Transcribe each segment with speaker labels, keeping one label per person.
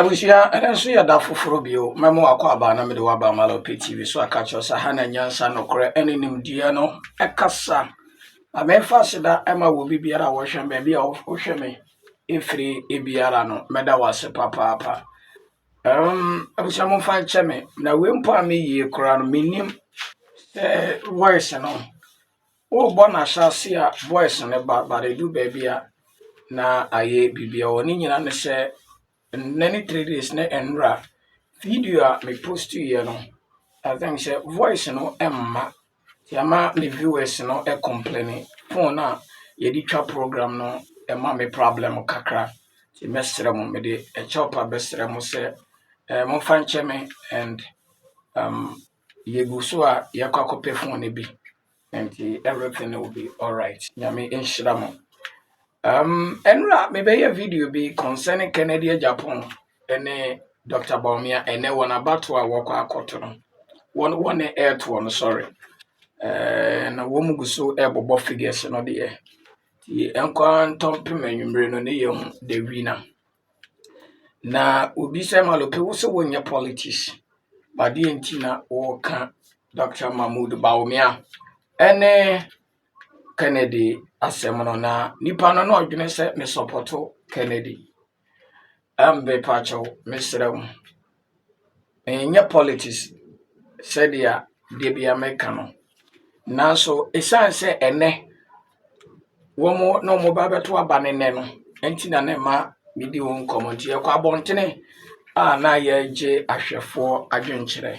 Speaker 1: Abusia enso ya da foforo bio memo akwa aba na me de waba malo PTV so aka cho sa hana nyansa no kore enenim die no ekasa amefa sida ema wo bibiara wo hwe be bia wo hwe me efri ebiara no meda wase papa abusia mo fa nche me na we mpo ame yie kora no menim voice no wo bo na shase a voice ne ba de du ba bia na aye bibia woni nyina ne se nani 3 days na enra video a me post you no I think say voice no emma tiama me viewers no e complain phone na ye di twa program no emma me problem kakra ti mesre mo me de e chopa besre mo se mo fanche me and ye go so a ye kwakope phone ne bi and everything will be all right nyame enhira mo enra me be video bi concerning Kennedy Japan ene Dr. Baumia ene wona bato a wokọ akoto no won air to no sorry na wo muguso e bobo figures no de ti enko ntompe manwumre no ne ye the winner na obi se malope wo se wonya politics bade enti na wo ka Dr. Mahmoud Baumia ene Kennedy asem no na nipa no na odwene se me supporto Kennedy ambe pacho mesrem enya politics said ya de bia meka no nanso esan se ene womo no mo ba beto abane ne no enti na ne ma medi won komenti e kwa bontene a na ye je ahwefo adwenkyere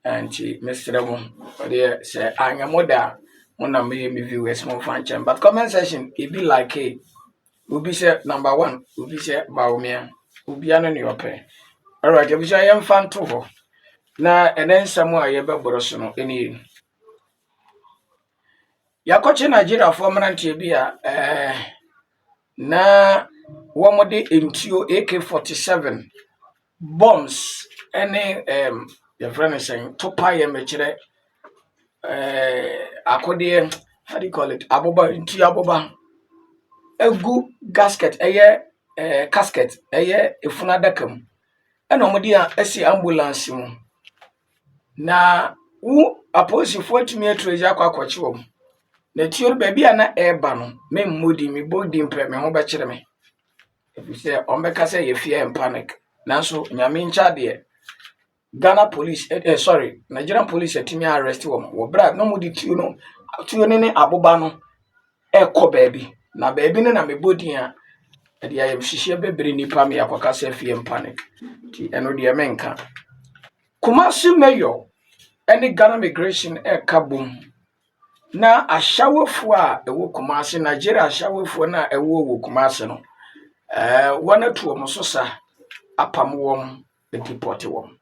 Speaker 1: enti mesrem de se anyamoda una me viewers mo fanchem but comment section e be like hey obi say number 1 obi say Baumia obi ano ne ope alright obi say yam fan to ho na enensam a ye beboro so no eni yakoche Nigeria for mrantie bia na womode entio AK47 bombs any your friend is saying topa ye mechire akode how do you call it aboba entio aboba egu gasket casket efuna dakam ena omode a esi ambulance mu na wu aposifo atumi atreja akwakoche wom na tior baby na eba no me mmodi me bodi mpre me ho be kire me ebi se ombeka se ye fear and panic nanso nyame ncha de Ghana police sorry Nigerian police atimi arrest wo bra no modi tuo ne aboba no ekọ baby na baby ne na me bodi a de ya hihie bebre nipa me yakwaka se fear and panic ti eno de menka Kumasi mayor any Ghana migration kabum na ashawofo a ewo Kumasi Nigeria ashawofo na ewo Kumasi no wana tuo mososa apam wom deport wom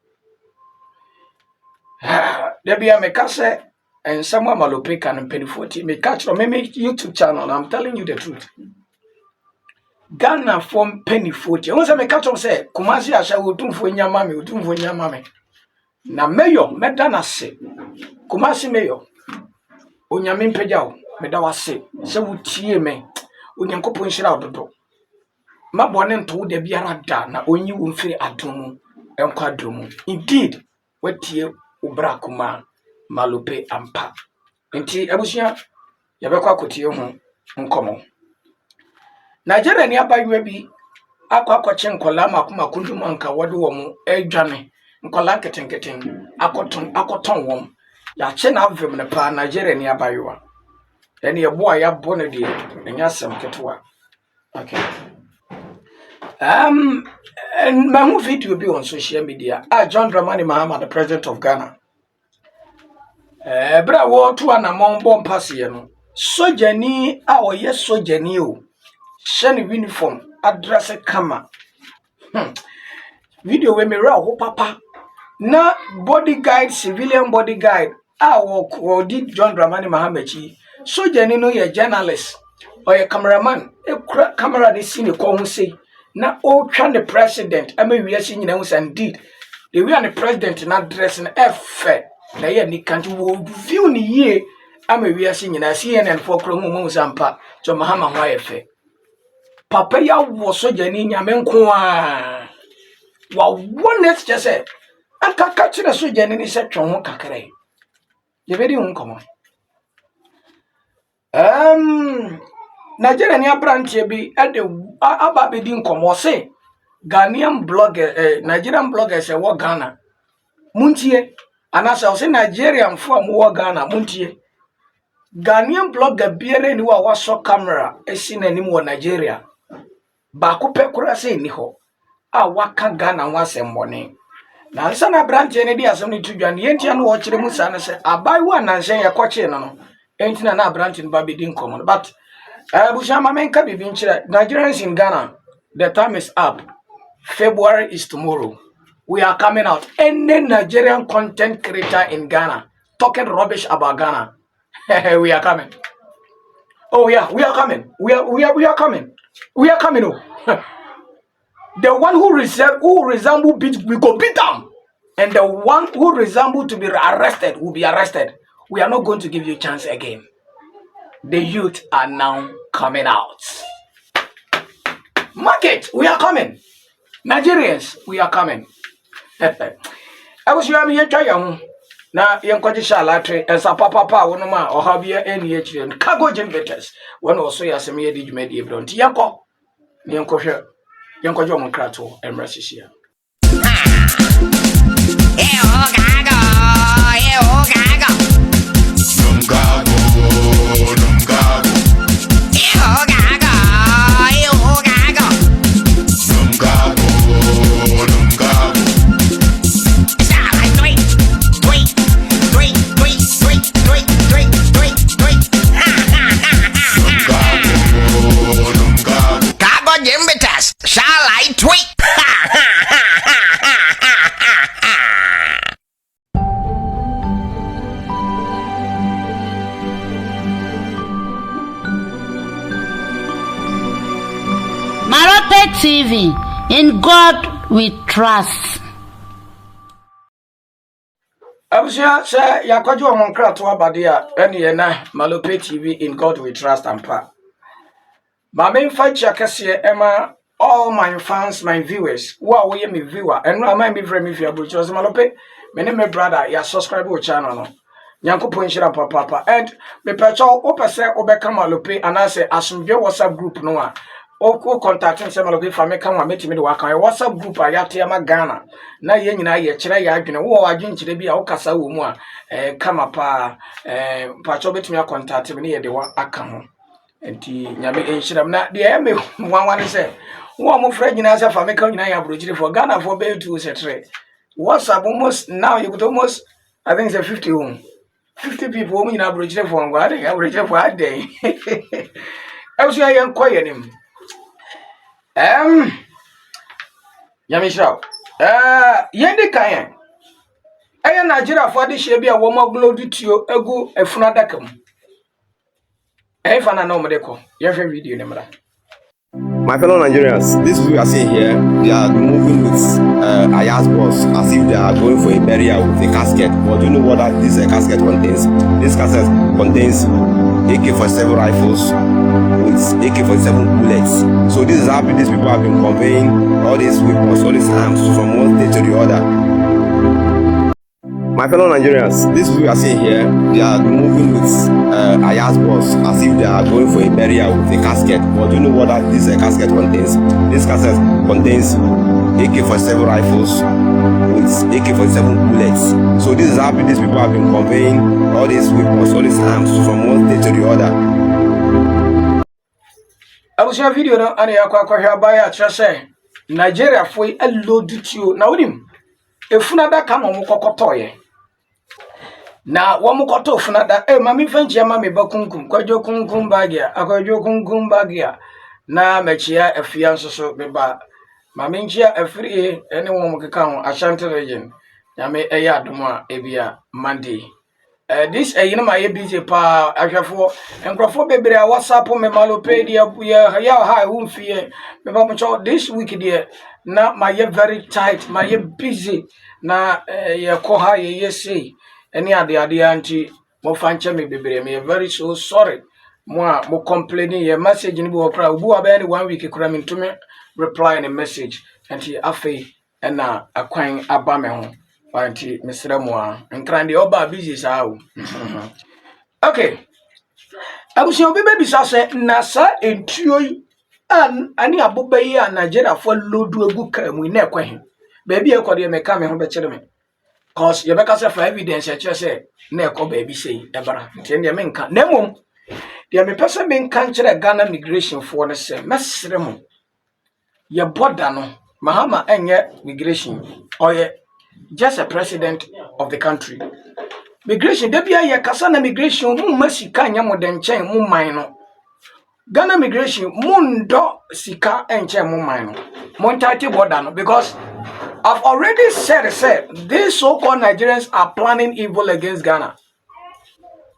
Speaker 1: there be a mekase and someone malope can pay 40 me catch from me YouTube channel I'm telling you the truth Ghana from penny 40 once me catch say Kumasi ashawo tumfo nyama me na mayor medana se Kumasi mayor onyame mpagya wo meda wase se wutie me onyankopon hira ododo mabone nto da biara da na onyi wo mfiri adomu enkwadomu indeed watie ubra kuma malope ampa enti abusia yabekwa kotie ho nkomo Nigeria ni abaywe bi akwakoche nkola makuma kundum anka wode wo mu adwane nkola ketenketen akoton wo ya che na avem ne pa Nigeria ni abaywa ene yebo ya bone de enya sem ketwa okay my video be on social media John Dramani Mahama the president of Ghana bra wo to anamon bom passe no sojani a oye sojani o shani uniform address kama video we me ra ho papa na bodyguard civilian bodyguard wo di John Dramani Mahama chi sojani no ye journalist or ye cameraman camera de see ne ko hu sei na o twa the president ama wiase nyina hu indeed the way the president na dress na efe na ye ni kanti wo view ni ye ama wiase nyina CNN for kro mu sampa so Mahama ho efe papa ya wo sojani nyame nko a wa wonnet just say aka ka kire so gye ne se twon ho kakere ye be di hu komo Nigeria ni abrantie bi ade aba be di nkomo se Ghanaian blogger Nigerian bloggers e wo Ghana muntie anasa o se Nigerian fo am wo Ghana muntie Ghanaian blogger biere ni wa waso camera esi nanim wo Nigeria ba ko pe kura se ni ho a waka Ghana wasem bone na nsa na brantie ne di asem ni tudwan yentia no wo kire mu sa na se abai wa nansen ye koche no entina na brantie no ba be di nkomo but Bushama menka bibi nchire Nigerians in Ghana the time is up. February is tomorrow. We are coming out. Any Nigerian content creator in Ghana talking rubbish about Ghana, we are coming. Oh yeah, we are coming. We are coming. We are coming. Oh. The one who resemble beat, we go beat them, and the one who resemble to be arrested will be arrested. We are not going to give you a chance again. The youth are now coming out. Market, we are coming. Nigerians, we are coming. I was you here try na yenkwaji shalatre esa papa wono ma ohabia eni echire cargo generators wono also yasem ye di dwumadi ebro nti yenkohwe yenkwaji omkrato emrasisia
Speaker 2: Marope TV, in God we trust.
Speaker 1: Abusia say yakwaji omkrato abadia ene na Marope TV, in God we trust and pa. Ma me fa chiakese ema all my fans, my viewers, who are we me viewer, and no mind me very me viewer, but was Marope, me name me brother, ya subscribe to channel no. Nyankopon shira papa and me pecho opese obeka Marope and I say asumdwe WhatsApp group no a Oko contacting some of the family come and meet me to work WhatsApp group I have to Ghana. Na ye nyina ye kire ya adwene wo adwen kire bia wo kasa wo mu a kama pa pacho betumi contact me ye de wa aka ho. Enti nyame enhyiram na de me wanwane se wo mo fra nyina se family come nyina ya brojire for Ghana for be to setre. WhatsApp almost now you could almost I think it's 50 home. 50 people wo nyina brojire for ngwa de ya brojire for a day. Ebusu ya nkoye nim. Yamishao. Yendi kayen. Nigeria for this year be a woman glody to you egu efunadakam. Fana no medeko. Your video nemra.
Speaker 3: My fellow Nigerians, these people you are seeing here, they are moving with Ayaz boss as if they are going for a burial with a casket. But do you know what this casket contains? This casket contains AK-47 rifles with AK-47 bullets. So this is how these people have been conveying all these weapons, all these arms from one state to the other. My fellow Nigerians, these people you are seeing here, they are moving with Ayaz boss as if they are going for a burial with a casket. But do you know what this casket contains? This casket contains AK-47 rifles with AK-47 bullets. So this is how these people have been conveying all these weapons, all these arms from one state to the other.
Speaker 1: I was your video no ani akwa here by a say Nigeria for a load to you. Now with him. Efunada come on kokotoye. Na wamu koto funada mami fanchi ya mami bakunkum kwajo kunkum bagia akwajo kunkum bagia na mechia efia nsoso beba mami nchia efri ene wo mukeka ho Ashanti region nyame eya adoma ebia Monday this yina ma ye busy pa ahwefo enkrofo bebre a WhatsApp me Marope ya ha umfie me ba mcho this week there na ma ye very tight ma ye busy na ye koha ye say any ade anti mo fanche me bebre me very so sorry mo complaining your message ni bo kra ubu aba ni 1 week kra me ntumi reply in a message anti afi ɛna akwan aba me ho wanti mesrɛ mo a nkran de oba busy saa o okay abusua obi bebisa sɛ na sa entuo yi ani aboba yi a Nigeria for lodu egu kramu na ekwahin baabi ekode me ka me ho be kire me cause you beka say for evidence e kire say na ekọ baabi sei ebara nti ne me nka na mom de me pese me nka nkire Ghana migration for no say mesre mo ye border no Mahama enye migration or ye just a president of the country migration de bia ye kasa na migration mu masika nya mo de nchen mu man no Ghana migration mundo sika enche mu man no montate border no because I've already said these so-called Nigerians are planning evil against Ghana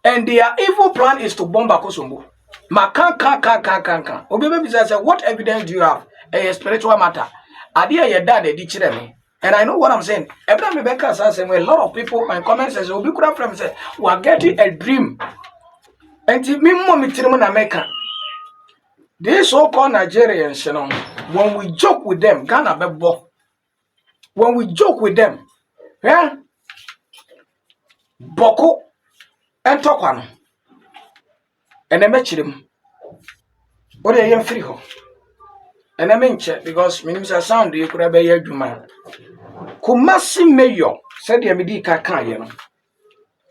Speaker 1: and their evil plan is to bomb Akosombo makan obi be say what evidence do you have a spiritual matter adia ye dad e di kire me and I know what I'm saying every me beka say a lot of people my comments says obi kura from say we are getting a dream and me mo me tiri mo na meka these so-called Nigerians, you know, when we joke with them, Ghana bebo. When we joke with them, yeah, Boko and Tokwano, and I met them. What are you free ho? And I mention because minimum sound you could have a year man. Kumasi Mayor said the Amidika Kayan.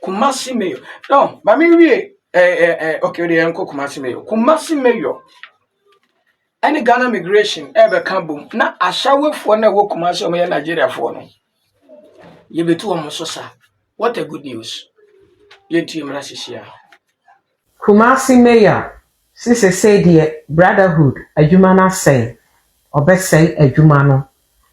Speaker 1: Kumasi Mayor. No, but me, okay, the uncle Kumasi Mayor. Kumasi Mayor. Any Ghana migration ever come boom. Na ashawe for na wo Kumasi o Nigeria for no. You be too almost so. What a good news. Yentu mrasisia.
Speaker 4: Kumasi Mayor, sise say the brotherhood adwuma na say obesay adwuma no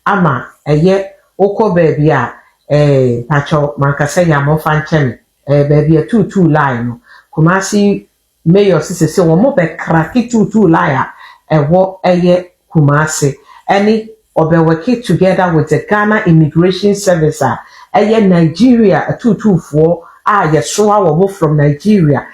Speaker 4: ama eye okọ baabi a pacho mankasa ya mofa nkyem baabi a 22 line no Kumasi Mayor sise say wo mo be kraki 22 line a ewo eye Kumasi any obeweki together with the Ghana Immigration Service eye Nigeria a 224 yesoa wo from Nigeria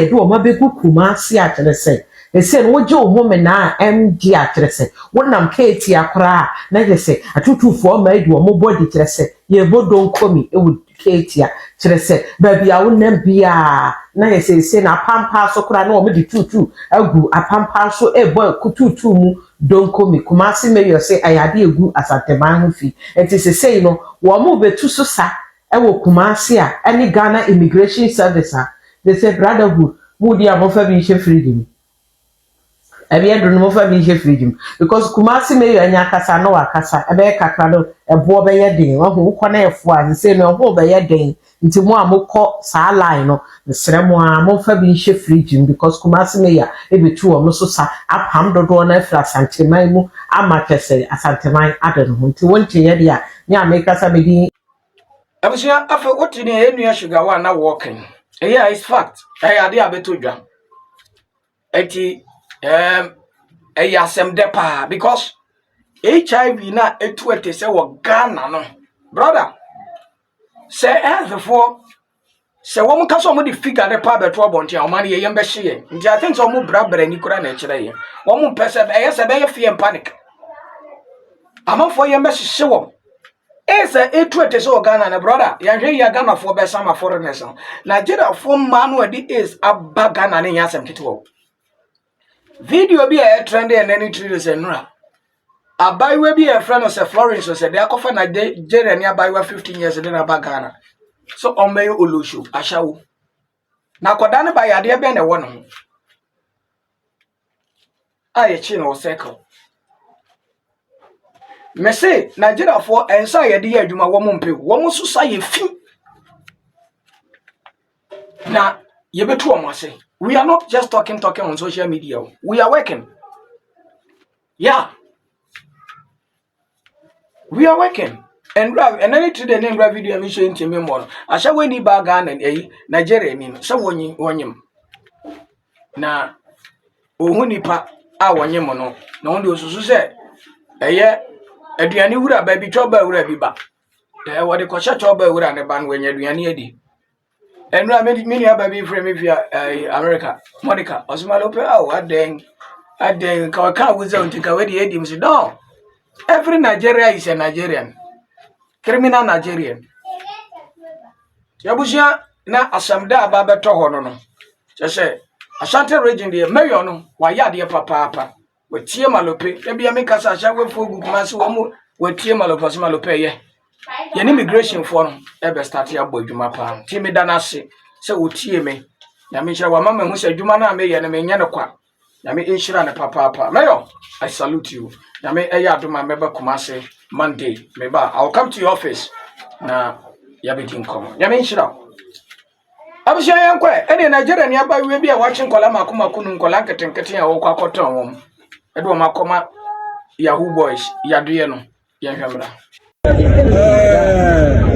Speaker 4: do o mabegu Kumasi a kire say they say no je o mo na MD a kire say wonam KT akora na je say a 224 ma do o mo body kire say ye bodon komi e would KT a kire say baby a wonam bia na ye say na pampa so kora na o me di 22 agu apampa so e boy ku 22 mu don komi Kumasi Mayor say ayade egu asateman ho fi enti say no wo mo betu so sa ewo Kumasi a any Ghana Immigration Service they say brotherhood mudi amofa bi she freedom ebi edro no mofa bi she freedom because Kumasi Mayor anya kasa no akasa ebe kakra no ebo be ye den wo ho ko na efo a say no ho be ye den nti mo amokọ sa line no sere mo a mofa bi she freedom because Kumasi Mayor ebetu o mo so sa apam dodo na afra santeman mu amakese asanteman adan ho nti wonte ye dia nya make kasa be din
Speaker 1: Abusia afa woti ne enua sugar one na walking. Yeah, it's fact. Ade abetodwa. Eti asem depa because HIV na etuete se wo Ghana no. Brother, say therefore say wo mka so mo di figure depa beto abonti a man ye yembe hye. Nti I think so mo brabra ni kura na kire ye. Wo mo pese be ye fear and panic. Amafo yembe hye wo. Esa etuete so Ghana na brother yanhwe ya Ghana for be some foreigners Nigeria for man we di is abba Ghana ne yasem titwo video bi a trend and any trees enra abaiwe bi a friend of Florence so say they akofa Nigeria ne abaiwe 15 years dey na abba Ghana so omeyo olosho ashawo na koda ne ba yade be na wo no aye chi no circle me say Nigeria for ensa ye de adwuma wo mo mpe wo mo so sa ye fi na ye betu o mo say we are not just talking on social media we are working yeah we are working and any today name video me show into me more asha we ni ba Ghana Nigeria ni so wonyim na ohu nipa a wonyim no na won de osusu say eye aduane wura ba bi choba wura bi ba wode ko choba wura ne ban wanya aduane adi enra me aba bi frame via America Monica osmalope aden ka wuza untika we di edi msi no every Nigeria is a Nigerian criminal Nigerian. Yabusia na asamda aba beto ho no no. Say Ashanti region the mayor no wa yade papa. We tie malope. E bia me kasa sha we fo gu kuma se wo mu we tie malope so malope ye. Ye ni immigration for no e be start ya bo adwuma pa. Ti me dana se se wo tie me. Na me hira wa mama hu se adwuma na me ye no me nya ne kwa. Na me inshira ne papa. Mayor, I salute you. Na me eya adoma me ba kuma se Monday. Me ba I'll come to your office. Na ya be din komo. Na me inshira. Abusha yankwe ene Nigeria ni aba we bia watching kola makoma kunu kola nketenkete ya wo kwakoton wo edo makoma Yahoo boys yadoye no ye hwemra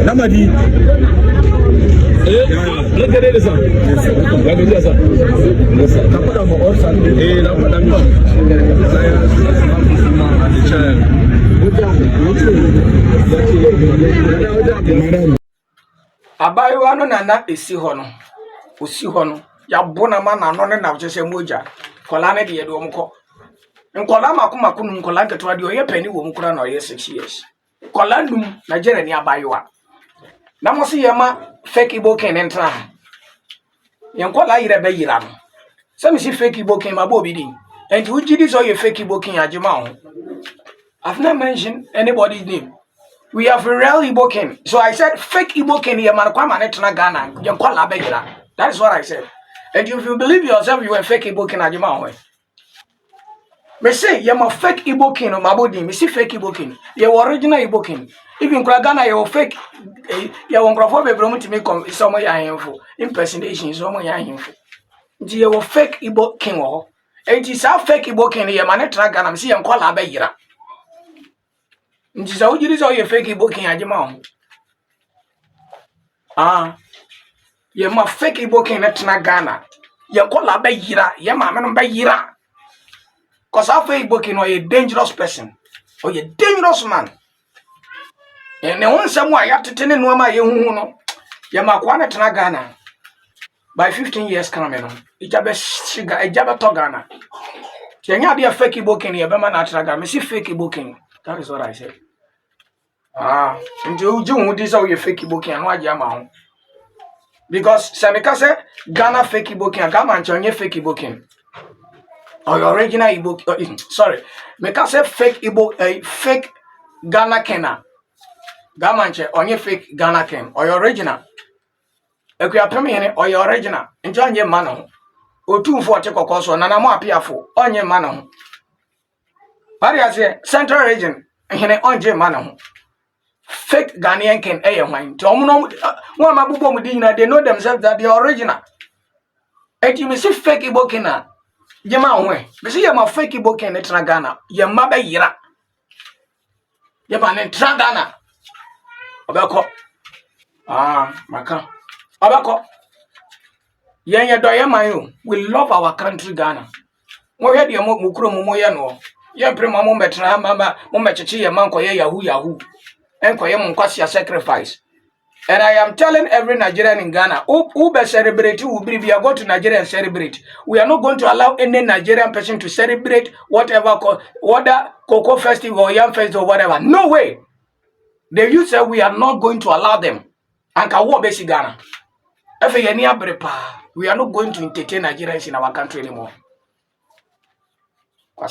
Speaker 5: Namadi look at it
Speaker 1: Abayiwa no nana esi ho no osi ho no ya bona ma na no ne na chese moja kola ne de ye do mko nkola makoma kunu nkola nketo de oye pani wo mkura na oye 6 years kola num Nigeria ni abayiwa na mo se ye ma fake Igbo ken entra ye nkola yire be yira no se mi si fake Igbo ken ma bo bi din and you gidi so ye fake Igbo ken ajima ho. I've not mentioned anybody's name. We have a real Igbo king. So I said fake Igbo king here man kwama netna Ghana. You call abegila. That is what I said. And if you believe yourself you are fake Igbo king ajima ho. Me say you are fake Igbo king o mabodi. Me see fake Igbo king. You are original Igbo king. Even Ghana you are fake. You are nkrofo bebre mu timi come some ya hemfo. Impersonation some ya hemfo. You are fake Igbo king o. And it is a fake Igbo king here man netna Ghana. Me see you call abegila. Nti sa ujiri so ye fake Igbo king ajima ho. Ye ma fake Igbo king netna Ghana. Ye kola be yira, ye ma me no be yira. Cause I fake Igbo king no a dangerous person. Or a dangerous man. And ne won sam wa ya tetene no ma ye hu no. Ye ma kwa netna Ghana. By 15 years kana me no. Ijabe shiga, ijabe to Ghana. Ye nya de fake Igbo king ye be ma na tetna Ghana. Me see fake Igbo king. That is what I said. Nti uju hu di so ye fake Igbo king no aje ama ho. Because Samika say Ghana fake Igbo king, Ghana nche fake Igbo king. Or your original Igbo sorry. Meka say fake Igbo fake Ghana kena. Ghana nche onye fake Ghana king or your original. Ekuya peme hene or your original. Nche onye man ho. Otumfo oche kokoso na na mo apiafo onye man ho. Bari ase Central region hene onje man ho. Fake Ghanaian king hwan to omo no ma bubo mu di nyina they know themselves that they are original. Eti me see fake Igbo king na jema hwan me see ye ma fake Igbo king netra Ghana ye ma ba yira ye ba ne tra Ghana obeko maka obeko ye do ye man yo we love our country Ghana mo hwe de mo kuro mo ye no ye pre mo metra mama mo mecheche ye man ko ye yahoo enkoye munkwasi sacrifice. And I am telling every Nigerian in Ghana, who be celebrate, we are going to Nigeria and celebrate. We are not going to allow any Nigerian person to celebrate whatever Cocoa Festival or Yam Festival or whatever. No way. The youth said we are not going to allow them. And Kawo besi Ghana. We are not going to entertain Nigerians in our country anymore. I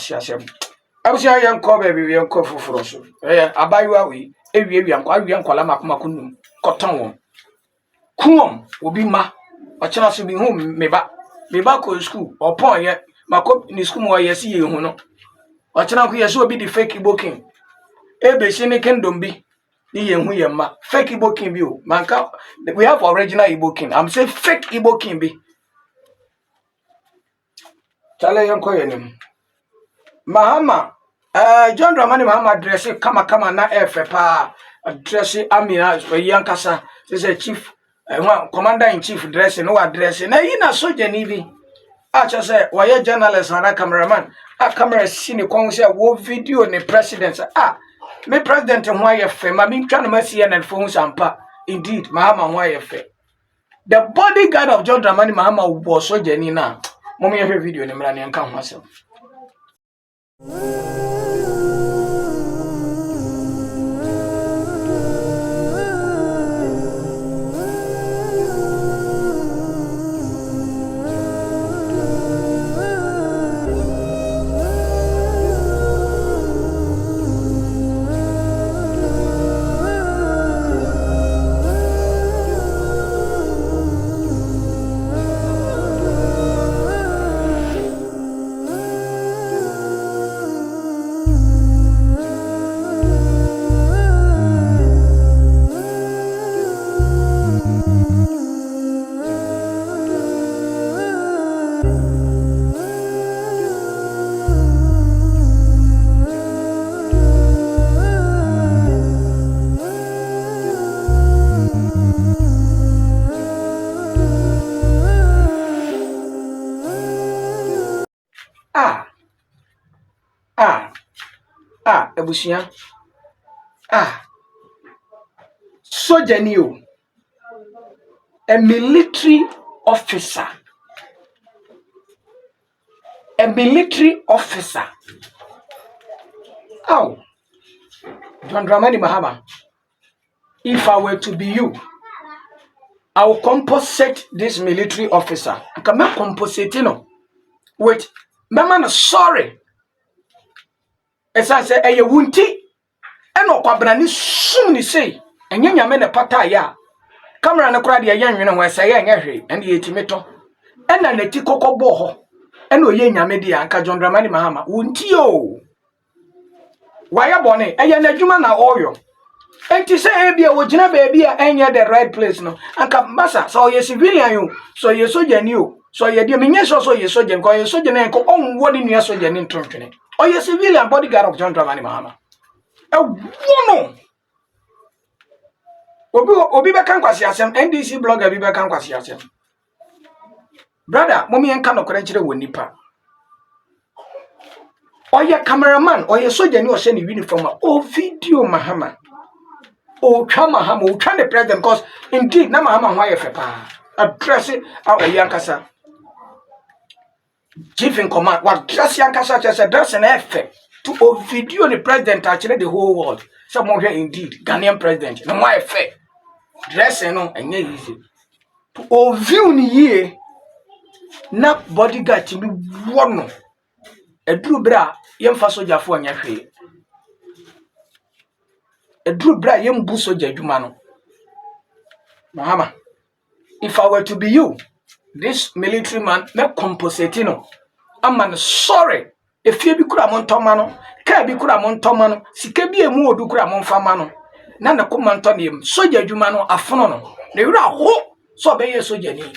Speaker 1: was young baby, we are coffee for us. Abayua we. Ewi ankwala makoma kunum koton won kuom obi ma ochena so bi hu meba ko school opon ye mako ni school mo ye si ye hu no ochena ko ye so obi di fake Igbo king ebe shi ni kingdom bi ni ye hu ye ma fake Igbo king bi o manka we have original Igbo king. I'm saying fake Igbo king bi tale yon ko ye nim Mahama John Dramani Mahama dress kama na pa dress Amina yankasa say chief commander in chief dress no address na yi na soja ni bi acha say why journalist and cameraman camera see ni kon say wo video ni president me president ho ayefe ma mi twa na ma CNN phone sampa indeed Mahama ho ayefe the bodyguard of John Dramani Mahama was soja ni na mo me video ni mra ni nka ho asem Ah, Ebusia. Soldier new, a military officer. A military officer. Oh, John Dramani Mahama. If I were to be you, I will compensate this military officer. I can make compensate, with my man sorry. As I say, a wunti, and no quabrani soon say, and young men a pataya. Camera and a crowd, a young where say, and the etimeto, and an etiko boho, and no young media, and John Dramani Mahama, wuntio. Why a bonnet, a young human oil. And to say, Abia, baby, and you're the right place, no. And Kabasa, so you're civilian, you, so you're soldier new, so you're the minions, also you're soldier, because you're soldier, and go on what in your soldier in Trumpet. Or you're civilian bodyguard of John Dramani Mahama. A woman. Obi Bakan Kwasiasem, NDC blogger, Obi Bakan Kwasiasem. Brother, Mommy and Kano Corrected with Nipa. Or your cameraman, or your soldier, you send uniform, or video Mahama. Oh, Chamaham, oh, trying to president, because indeed, Namahama, why if address it out a Yankasa. Chief in command, what dress Yankasa as a dress and effect to video the president actually the whole world. Someone here indeed, Ghanaian president, no why effect. Dress and easy. To view ni ye, not bodyguard to be one. A true bra, young fasoja for an yafe. A true bra, young busoja, Jumano. Mahama, if I were to be you, this military man, not compositino. I'm sorry. If you be Kuramon Tomano, can be Kuramon Tomano, Sikabi a more do Kuramon Famano. Nana Kumantonium, Soja Jumano, Afono. They were a hope, so be a soja.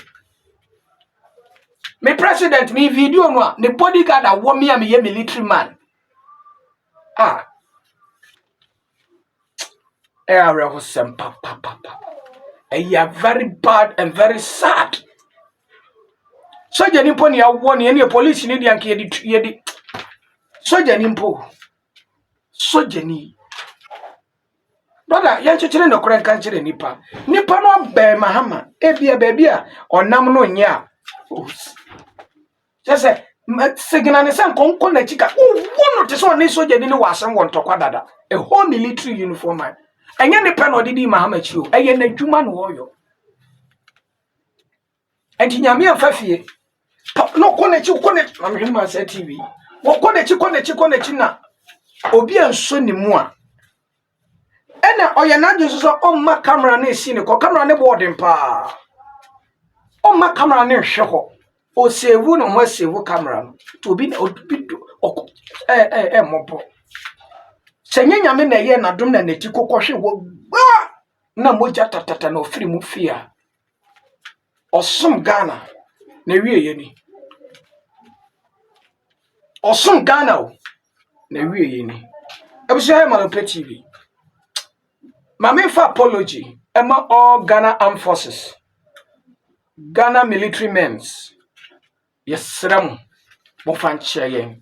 Speaker 1: Me president, me video, no, the bodyguard, a woman, a military man. Area was some papa. You are very bad and very sad. Soja nimpo ni awoni any police ni di anke yedi. Soja nimpo. Soja ni. Brother, yan chechire no kora kan chire nipa. Nipa no be Mahama. Ebia baby a onam no nya. Just signal ne san konko na chika. Wono te so ne soja ni wasem won tokwa dada. A whole military uniform man. Enye ne pen odidi Mahama chi o. Eye na dwuma no oyo. Enti nyame afafie. No konechi I'm hearing my TV. Wo konechi na obi anso ni mu a. Ena oya na dwo so omma camera na esi ne ko camera ne boarding pa. Omma camera ne hwe ho. O save no ho save camera no. To obi mopo. Senye nyame na ye na dum na neti kokohwe wo na moja tatata na ofiri mu fia. Osum Ghana na wie ye ni. Osum Ghana na wie ye ni. Ebusia Malope TV. Mame for apology. Emma all Ghana Armed Forces. Ghana military men. Yes, Ram. Mofan chayen.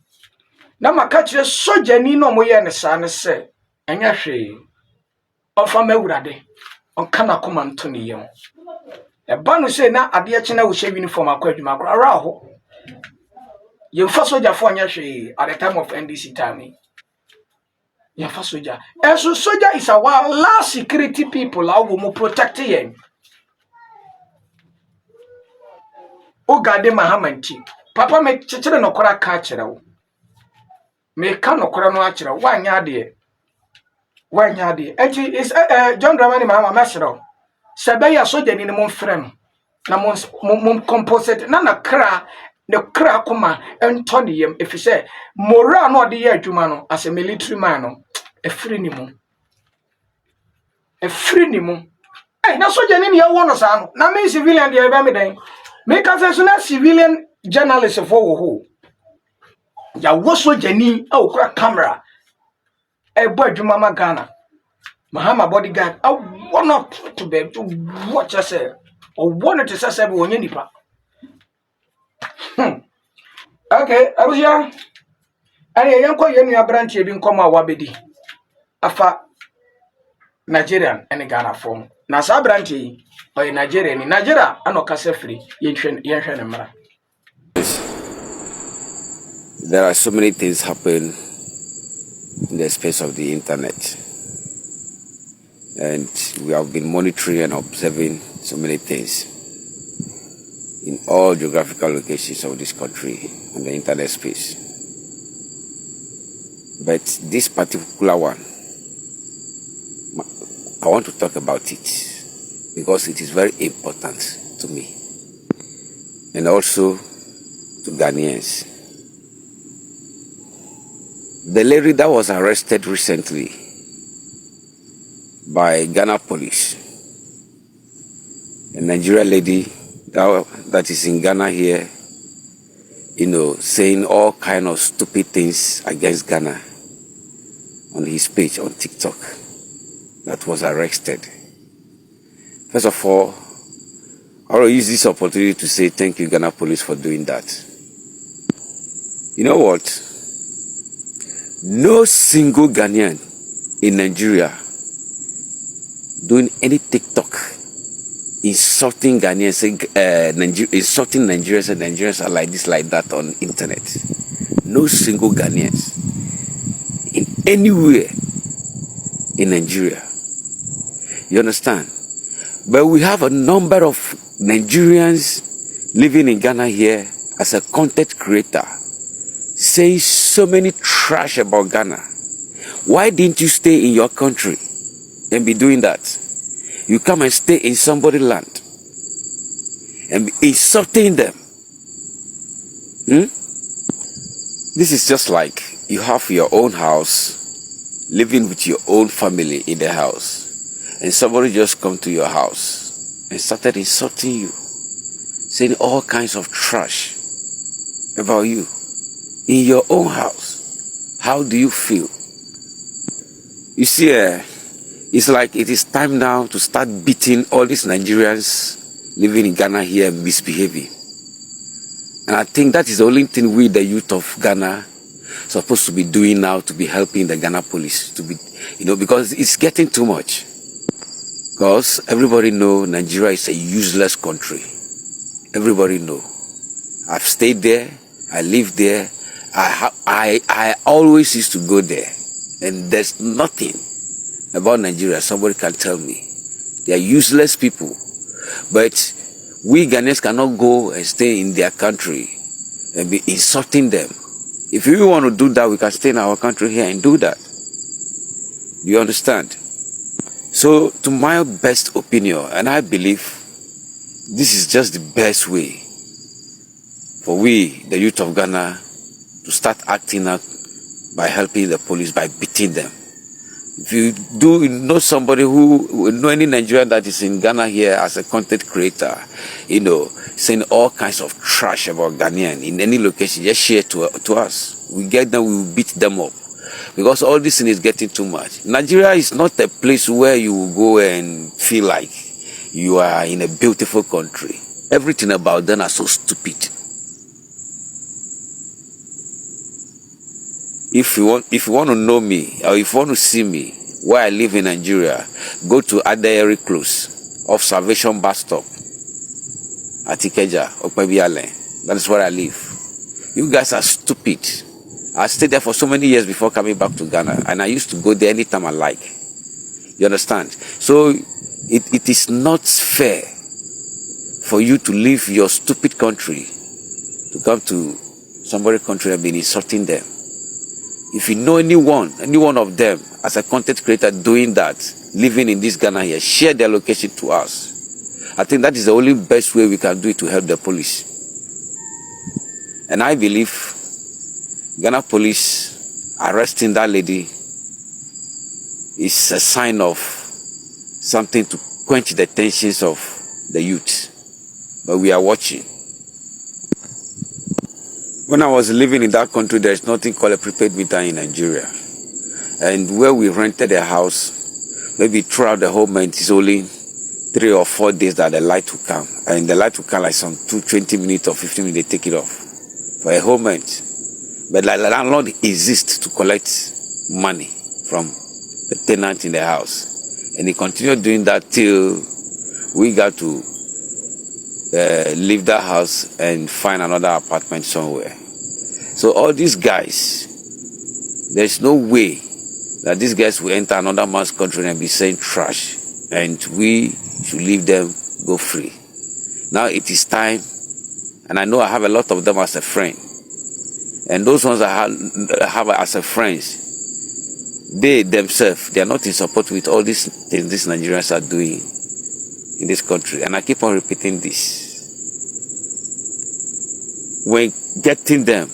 Speaker 1: Na makachire soja ni no moye ne sa ne se. Enya hwe. Ofa mawurade. Onka na koma ntoni yem. Eba no se na ade achi na wo hye uniform akwadwuma akora ho. Yemfa soja fo anya hwe at the time of NDC time. Yemfa soja. So soja is our last security people how we protect yen. O gade Mahamanti. Papa me chechere no kora ka kire wo. Me ka no kora no a kire wanya ade. Wanya ade. Enti is John Dramani Mahama mesero. Sebeya soja ni mo frem. Na mo composite na kra the crack kuma entoni yem if you say moral no de ye adwuma no as a military man no e free ni mu na soja ni ye wo no sa no na me civilian de be me den me ka say so na civilian journalist for wo ya wo soja ni e okura camera e bo adwuma ma Ghana Mahama bodyguard I want not to be to watch us or wanted to say be wonye nipa Okay, Abuja. Ani yanko yenu ya branch ebi nkoma wabedi. Afa Nigerian ene Ghana form. Na sa branch yi oy Nigeria ni Nigeria anokase free yenhwe ne mra.
Speaker 5: There are so many things happen in the space of the internet. And we have been monitoring and observing so many things in all geographical locations of this country on the internet space. But this particular one, I want to talk about it because it is very important to me and also to Ghanaians. The lady that was arrested recently by Ghana police, a Nigerian lady that is in Ghana here, saying all kind of stupid things against Ghana on his page on TikTok, that was arrested. First of all, I want to use this opportunity to say thank you, Ghana police, for doing that. You know what? No single Ghanaian in Nigeria doing any TikTok insulting Ghanaians, insulting Nigerians, and Nigerians are like this, like that on internet. No single Ghanaians in anywhere in Nigeria. You understand? But we have a number of Nigerians living in Ghana here as a content creator, saying so many trash about Ghana. Why didn't you stay in your country and be doing that? You come and stay in somebody's land and be insulting them. This is just like you have your own house, living with your own family in the house, and somebody just come to your house and started insulting you, saying all kinds of trash about you in your own house. How do you feel? You see, it's like it is time now to start beating all these Nigerians living in Ghana here misbehaving. And I think that is the only thing we, the youth of Ghana, supposed to be doing now, to be helping the Ghana police to be, because it's getting too much. Because everybody know Nigeria is a useless country. Everybody know. I've stayed there. I live there. I always used to go there. And there's nothing about Nigeria somebody can tell me. They are useless people. But we Ghanaians cannot go and stay in their country and be insulting them. If we want to do that, we can stay in our country here and do that. Do you understand? So, to my best opinion, and I believe this is just the best way for we, the youth of Ghana, to start acting out by helping the police, by beating them. If you do know somebody who know any Nigerian that is in Ghana here as a content creator, saying all kinds of trash about Ghanaian in any location, just share to us. We get them, we will beat them up. Because all this thing is getting too much. Nigeria is not a place where you will go and feel like you are in a beautiful country. Everything about them are so stupid. If you want to know me, or if you want to see me, where I live in Nigeria, go to Adayeri Close, off Salvation Bus Stop, at Ikeja, Okpebiale. That is where I live. You guys are stupid. I stayed there for so many years before coming back to Ghana, and I used to go there anytime I like. You understand? So it is not fair for you to leave your stupid country to come to somebody's country and be insulting them. If you know any one of them as a content creator doing that, living in this Ghana here, share their location to us. I think that is the only best way we can do it to help the police. And I believe Ghana police arresting that lady is a sign of something to quench the tensions of the youth. But we are watching. When I was living in that country, there's nothing called a prepaid meter in Nigeria. And where we rented a house, maybe throughout the whole month, it's only 3 or 4 days that the light will come. And the light will come like some 20 minutes or 15 minutes, they take it off. for a whole month. But the landlord insists to collect money from the tenant in the house. And he continued doing that till we got to leave that house and find another apartment somewhere. So all these guys, there's no way that these guys will enter another man's country and be saying trash, and we should leave them go free. Now it is time, and I know I have a lot of them as a friend, and those ones I have as a friends, they themselves, they are not in support with all these things these Nigerians are doing in this country. And I keep on repeating this. When getting them,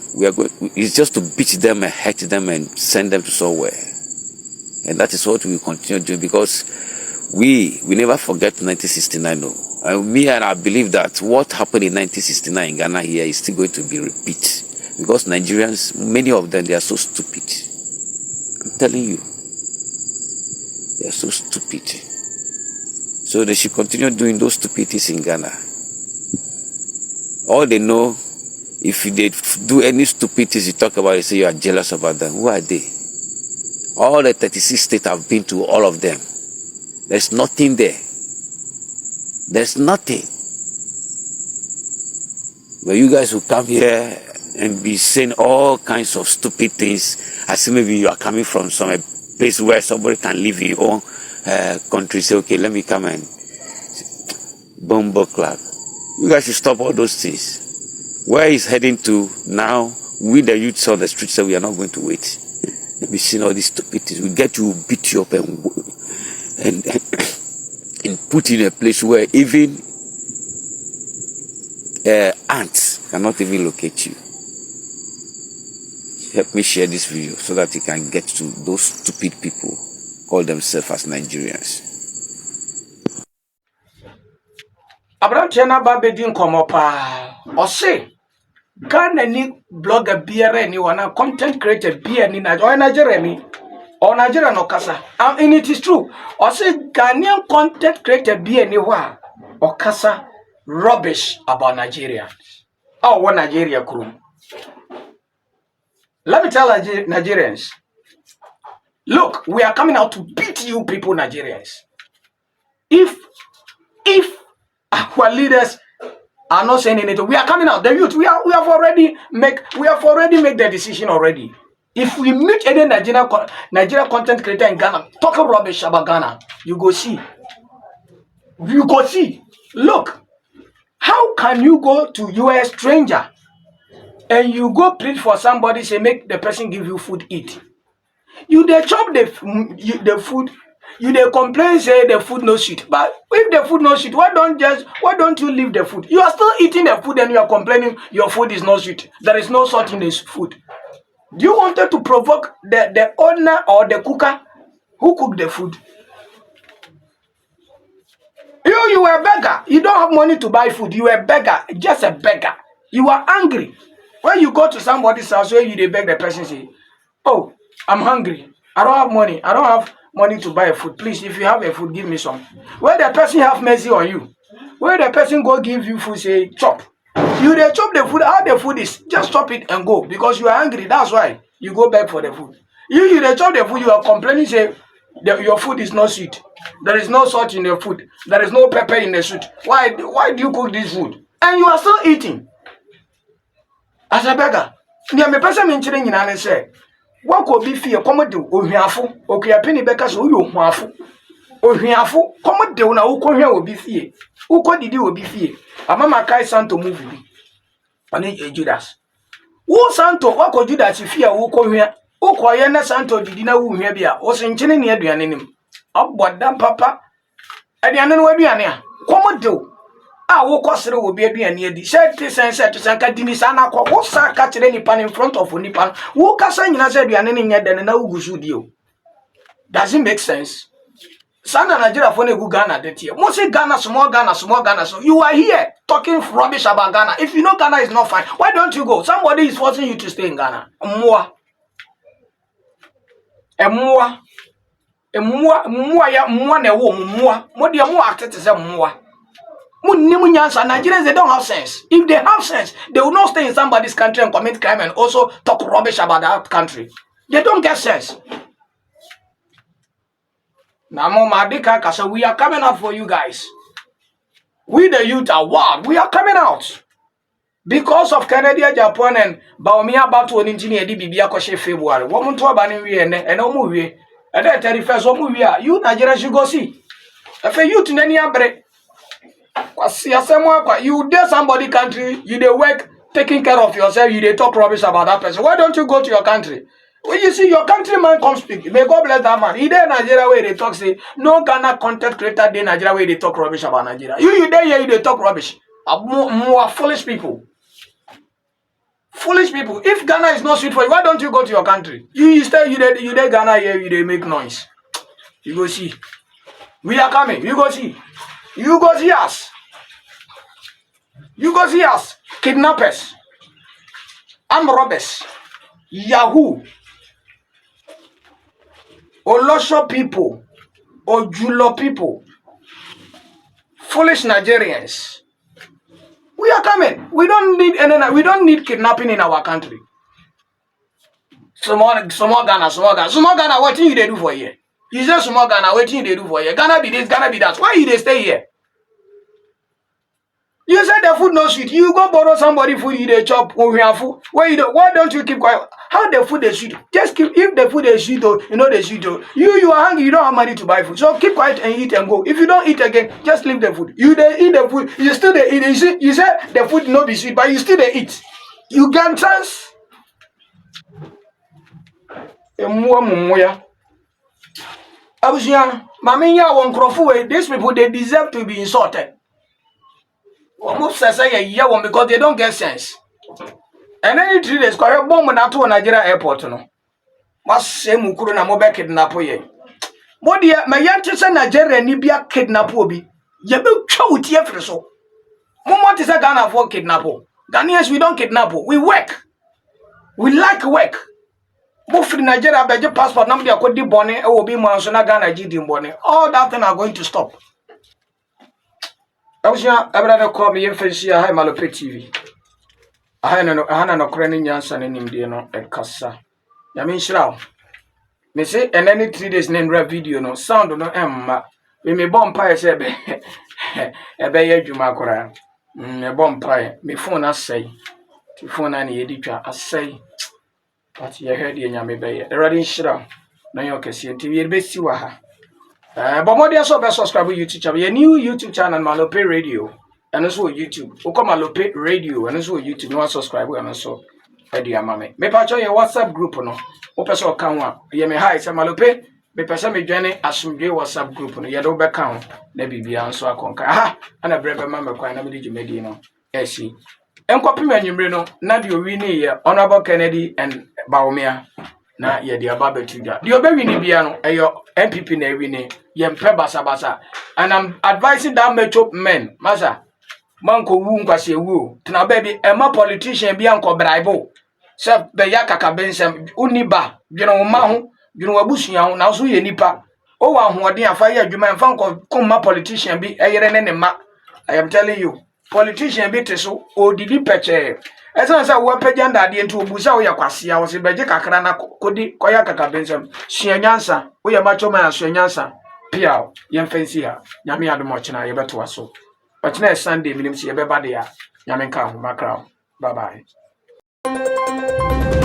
Speaker 5: it's just to beat them and hurt them and send them to somewhere. And that is what we will continue doing, because we never forget 1969. No. And I believe that what happened in 1969 in Ghana here is still going to be repeated. Because Nigerians, many of them, they are so stupid. I'm telling you. They are so stupid. So they should continue doing those stupidities in Ghana. All they know, if they do any stupidities you talk about, you say you are jealous about them. Who are they? All the 36 states I've been to, all of them. There's nothing there. There's nothing. But you guys will come here and be saying all kinds of stupid things, as if maybe you are coming from some place where somebody can live in your own country. Say, okay, let me come and bomb club. You guys should stop all those things. Where he's heading to now, we the youths on the streets say we are not going to wait. We've seen all these stupidities. We get to beat you up and put you in a place where even ants cannot even locate you. Help me share this video so that you can get to those stupid people call themselves as Nigerians.
Speaker 1: Abrante na ba bedin komo pa. Ose Ghana ni blogger biara ni wana content creator biara ni Nigeria ni or Nigeria no kasa. And it is true. Ose Ghanaian content creator biara ni wa or kasa rubbish about Nigeria. Oh, what Nigeria crew. Let me tell Nigerians. Look, we are coming out to beat you people, Nigerians. If our leaders are not saying anything, we are coming out. The youth, we have already made the decision already. If we meet any Nigeria content creator in Ghana talking rubbish about Ghana, you go see. You go see. Look, how can you go to US stranger and you go plead for somebody, say make the person give you food eat? You they chop the food. You they complain, say the food no sweet. But if the food no sweet, why don't you leave the food? You are still eating the food and you are complaining your food is not sweet. There is no salt in this food. Do you want to provoke the owner or the cooker who cooked the food? You were a beggar. You don't have money to buy food. You are a beggar, just a beggar. You are angry. When you go to somebody's house where you beg the person, say, oh, I'm hungry. I don't have money. I don't have money to buy a food. Please, if you have a food, give me some. Where the person have mercy on you, where the person go give you food, say chop. You they chop the food. How the food is, just chop it and go because you are hungry. That's why you go beg for the food. You they chop the food. You are complaining, say your food is not sweet. There is no salt in your food. There is no pepper in the soup. Why do you cook this food? And you are still eating as a beggar. The person mentioning in an say. What could be fear? Come do Ohiafo, okay, a penny beggars, who you waffle. Ohiafo, come do now, who come here will be fear. Who could you will be fear? A mama Kai Santo movie. I need a Judas. Who Santo, what could you that you fear? Who come here? Who Koyana Santo did dinner who may be a was in chilling near the enemy. Up what damn papa? At the end of the year, come do. I will cost will be a near the said this and said to Sankadinisana, who sat catching any pan in front of Unipan, who Cassandra said you are any yet than no good you. Does it make sense? Santa Nigeria for a Ghana that year. Mostly Ghana, small Ghana. So you are here talking rubbish about Ghana. If you know Ghana is not fine, why don't you go? Somebody is forcing you to stay in Ghana. More ne wo more. Mo dia mo acted to say more. Nigerians, they don't have sense. If they have sense, they will not stay in somebody's country and commit crime and also talk rubbish about that country. They don't get sense. Now, we are coming out for you guys. We the youth are wild. We are coming out. Because of Canada, Japan, and Baumia Batu and Engineer Bibia Koshe February. Woman to a banning and no movie. And then 31st movie. You Nigerians, you go see. If a youth in any break. You dare somebody country, you they work taking care of yourself, you they talk rubbish about that person. Why don't you go to your country? When you see your countryman come speak, may God bless that man. He there Nigeria where they talk say no Ghana content creator there Nigeria where they talk rubbish about Nigeria. You there here you they talk rubbish. More foolish people. Foolish people. If Ghana is not sweet for you, why don't you go to your country? You stay you there Ghana here you they make noise. You go see. We are coming. You go see. You go see us. You go see us. Kidnappers. Armed robbers. Yahoo. Olosho people. Ojulo people. Foolish Nigerians. We are coming. We don't need kidnapping in our country. Small Ghana. What thing you they do for here? You say small Ghana, what thing they do for here? Ghana be this, Ghana be that. Why you they stay here? You said the food no sweet. You go borrow somebody food, you they chop food. Why don't you keep quiet? How the food is sweet? Just keep if the food is sweet, you know the sweet. You are hungry, you don't have money to buy food. So keep quiet and eat and go. If you don't eat again, just leave the food. You they eat the food, you still they eat. You said the food not be sweet, but you still they eat. You can chance. Abusia, Mamiya won Crawford. These people they deserve to be insulted. Almost say yeah, because they don't get sense. And any 3 days, quite a bomb to Nigeria airport. No, must say Mukuru na mobe kidnap ye. What dear, my young sister Nigeria Nibia kidnap obi. You be chow tear for so. Moment is a Ghana for kidnap. Ghanaians, we don't kidnap. We work. We like work. Both in Nigeria, by your passport, nobody could be born or be Mansona Ghana GD born. All that thing are going to stop. I was young, I rather call me infancy. I have Malope TV. I had no cranny Yansan in India at Casa. Yamin Shroud. Me say, and any 3 days name rap video no sound no emma. We may bomb pie say, a bay Jumakora. A bomb pie. Me phone I say. To phone any editor, I say. But you heard the Yami Bay. The Radin Shroud. No, you can see TV. Best you are. But more than so, subscribe to YouTube channel. Your new YouTube channel, Malope Radio, and also YouTube. Oko Malope Radio, and also YouTube. No subscribe, and also Eddie Mame. Me patch your WhatsApp group, no. Open so account. You may hi, say Malope. Me person me join asumdwe WhatsApp group, no. You don't back count. Na bibia nso akonka. Aha, ana brebe mama kwa na me di jumedi no. Esi. Enkopi anyumre no. Na di owi ni ye Honorable Kennedy and Baumia. Na ye di ababetuja. Di obe wini bia no. Eyo MPP na wini. Yempe basa. And I'm advising that metro men, masa, manko wu nkwase wu. Tuna baby, ema politician bi anko bribe. Se be ya kaka bensem uniba, dwene ma ho, dwene wabusuya ho, na so ye nipa. O wa hoɔden afa ye adwuma mfa nko komma politician bi eyere ne ma. I am telling you, politician bi teso odidi peche. Esa say wo paganda ade nti obusa wo yakwase a wo se beje kakra na kodi koya kaka bensem. Suanyansa, wo ye macho man suanyansa. Piao, yem fancy ha. Nyame adomo chena ye beto aso. Ochena Sunday minim si ye beba de ya. Nyame nka ho makra. Bye bye.